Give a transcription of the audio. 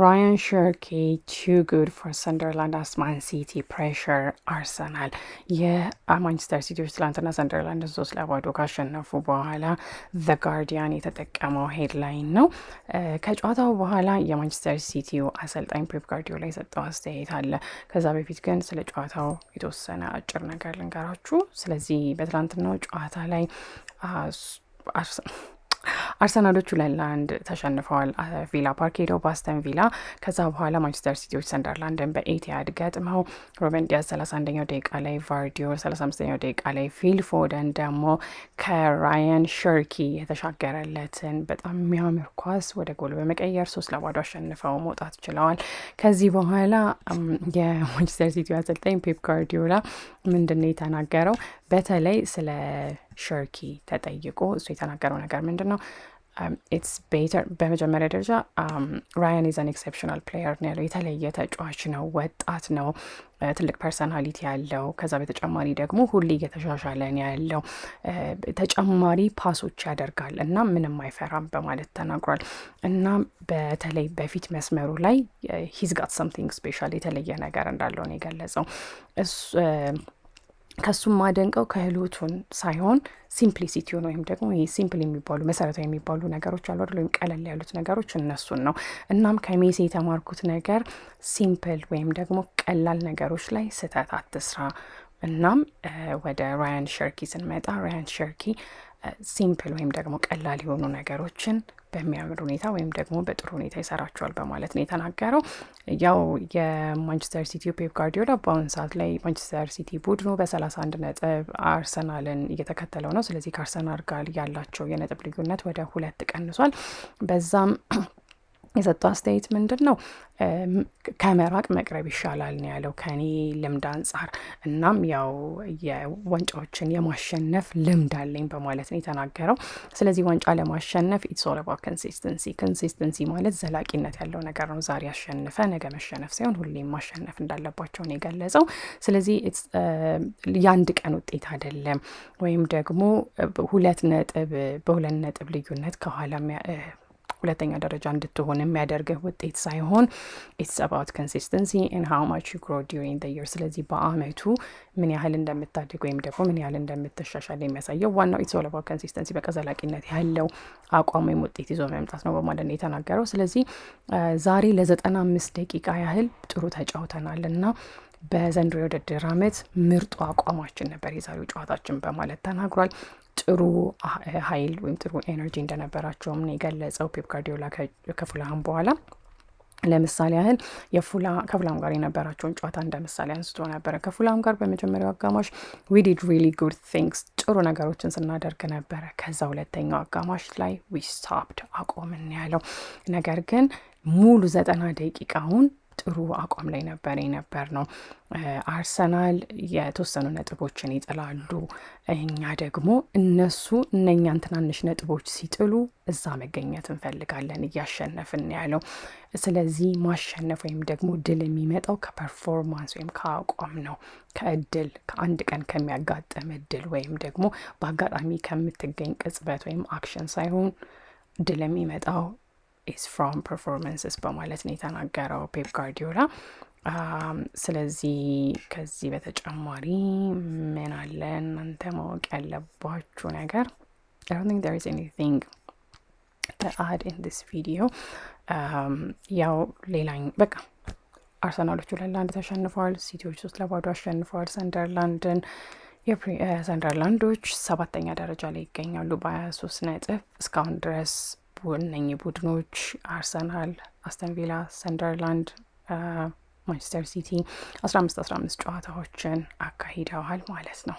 Ryan Cherky too good for Sunderland as Man City pressure Arsenal የማንቸስተር ሲቲዎች ትላንትና ሰንደርላንድን 3-0 ካሸነፉ በኋላ ዘ ጋርዲያን የተጠቀመው ሄድላይን ነው። ከጨዋታው በኋላ የማንቸስተር ሲቲው አሰልጣኝ ፔፕ ጋርዲዮላ የሰጠው አስተያየት አለ። ከዛ በፊት ግን ስለ ጨዋታው የተወሰነ አጭር ነገር ልንገራችሁ። ስለዚህ በትላንትናው ጨዋታ ላይ አርሰናሎቹ 2-1 ተሸንፈዋል። ቪላ ፓርክ ሄደው በአስተን ቪላ። ከዛ በኋላ ማንቸስተር ሲቲዎች ሰንደርላንድን በኤቲሃድ ገጥመው ሩበን ዲያዝ 31ኛው ደቂቃ ላይ፣ ቫርዲዮ 35ኛው ደቂቃ ላይ፣ ፊል ፎደን ደግሞ ከራያን ሸርኪ የተሻገረለትን በጣም የሚያምር ኳስ ወደ ጎል በመቀየር 3-0 አሸንፈው መውጣት ችለዋል። ከዚህ በኋላ የማንቸስተር ሲቲ አሰልጣኝ ፔፕ ጋርዲዮላ ምንድን ነው የተናገረው? በተለይ ስለ ሸርኪ ተጠይቆ እሱ የተናገረው ነገር ምንድን ነው? ኢትስ ቤተር በመጀመሪያ ደረጃ ራያን ኢዝ አን ኤክሴፕሽናል ፕሌየር ነው ያለው። የተለየ ተጫዋች ነው፣ ወጣት ነው፣ ትልቅ ፐርሰናሊቲ ያለው። ከዛ በተጨማሪ ደግሞ ሁሌ እየተሻሻለ ነው ያለው፣ ተጨማሪ ፓሶች ያደርጋል እና ምንም አይፈራም በማለት ተናግሯል። እና በተለይ በፊት መስመሩ ላይ ሂዝ ጋት ሰምቲንግ ስፔሻል የተለየ ነገር እንዳለው ነው የገለጸው። ከሱም ማደንቀው ክህሎቱን ሳይሆን ሲምፕሊሲቲውን ወይም ደግሞ ሲምፕል የሚባሉ መሰረታዊ የሚባሉ ነገሮች አሉ አይደል? ወይም ቀለል ያሉት ነገሮች እነሱን ነው። እናም ከሜሲ የተማርኩት ነገር ሲምፕል ወይም ደግሞ ቀላል ነገሮች ላይ ስህተት አትስራ። እናም ወደ ራያን ሸርኪ ስንመጣ ራያን ሸርኪ ሲምፕል ወይም ደግሞ ቀላል የሆኑ ነገሮችን በሚያምር ሁኔታ ወይም ደግሞ በጥሩ ሁኔታ ይሰራቸዋል በማለት ነው የተናገረው። ያው የማንቸስተር ሲቲ ፔፕ ጋርዲዮላ በአሁኑ ሰዓት ላይ ማንቸስተር ሲቲ ቡድኑ በ31 ነጥብ አርሰናልን እየተከተለው ነው። ስለዚህ ከአርሰናል ጋር ያላቸው የነጥብ ልዩነት ወደ 2 ቀንሷል። በዛም የሰጠው አስተያየት ምንድን ነው? ከመራቅ መቅረብ ይሻላል ነው ያለው ከኔ ልምድ አንጻር። እናም ያው የዋንጫዎችን የማሸነፍ ልምድ አለኝ በማለት ነው የተናገረው። ስለዚህ ዋንጫ ለማሸነፍ ኢትስ ኦል አባውት ኮንሲስተንሲ ማለት ዘላቂነት ያለው ነገር ነው። ዛሬ ያሸነፈ ነገ መሸነፍ ሳይሆን ሁሌም ማሸነፍ እንዳለባቸው ነው የገለጸው። ስለዚህ የአንድ ቀን ውጤት አይደለም፣ ወይም ደግሞ 2 ነጥብ ልዩነት ከኋላ ሁለተኛ ደረጃ እንድትሆን የሚያደርግህ ውጤት ሳይሆን ኢትስ አባውት ኮንሲስተንሲ ኤንድ ሃው ማች ዩ ግሮ ዱሪንግ ዘ ይር። ስለዚህ በአመቱ ምን ያህል እንደምታድግ ወይም ደግሞ ምን ያህል እንደምትሻሻል የሚያሳየው ዋናው ኢትስ ኦል አባውት ኮንሲስተንሲ በቃ ዘላቂነት ያለው አቋም ወይም ውጤት ይዞ መምጣት ነው በማለት ነው የተናገረው። ስለዚህ ዛሬ ለ95 ደቂቃ ያህል ጥሩ ተጫውተናል እና በዘንድሮ የውድድር አመት ምርጡ አቋማችን ነበር የዛሬው ጨዋታችን በማለት ተናግሯል። ጥሩ ኃይል ወይም ጥሩ ኤነርጂ እንደነበራቸውም ነው የገለጸው ፔፕ ጋርዲዮላ ከፉልሃም በኋላ። ለምሳሌ ያህል ከፉልሃም ጋር የነበራቸውን ጨዋታ እንደ ምሳሌ አንስቶ ነበረ። ከፉልሃም ጋር በመጀመሪያው አጋማሽ we did really good things ጥሩ ነገሮችን ስናደርግ ነበረ። ከዛ ሁለተኛው አጋማሽ ላይ we stopped አቆምን ያለው። ነገር ግን ሙሉ 90 ደቂቃውን ጥሩ አቋም ላይ ነበር ነው። አርሰናል የተወሰኑ ነጥቦችን ይጥላሉ፣ እኛ ደግሞ እነሱ እነኛን ትናንሽ ነጥቦች ሲጥሉ እዛ መገኘት እንፈልጋለን፣ እያሸነፍን ያለው። ስለዚህ ማሸነፍ ወይም ደግሞ ድል የሚመጣው ከፐርፎርማንስ ወይም ከአቋም ነው፣ ከእድል ከአንድ ቀን ከሚያጋጥም እድል ወይም ደግሞ በአጋጣሚ ከምትገኝ ቅጽበት ወይም አክሽን ሳይሆን ድል የሚመጣው is from performances በማለት ነው የተናገረው ፔፕ ጋርዲዮላ። ስለዚህ ከዚህ በተጨማሪ ምን አለ እናንተ ማወቅ ያለባችሁ ነገር? I don't think there is anything to add in this video. ያው ሌላኝ በቃ አርሰናሎቹ 2-1 ተሸንፈዋል፣ ሲቲዎች 3-0 አሸንፈዋል ሰንደርላንድን። ሰንደርላንዶች 7ኛ ደረጃ ላይ ይገኛሉ በ23 ነጥብ እስካሁን ድረስ። እነኚህ ቡድኖች አርሰናል፣ አስተን ቪላ፣ ሰንደርላንድ፣ ማንቸስተር ሲቲ 15 ጨዋታዎችን አካሂደዋል ማለት ነው።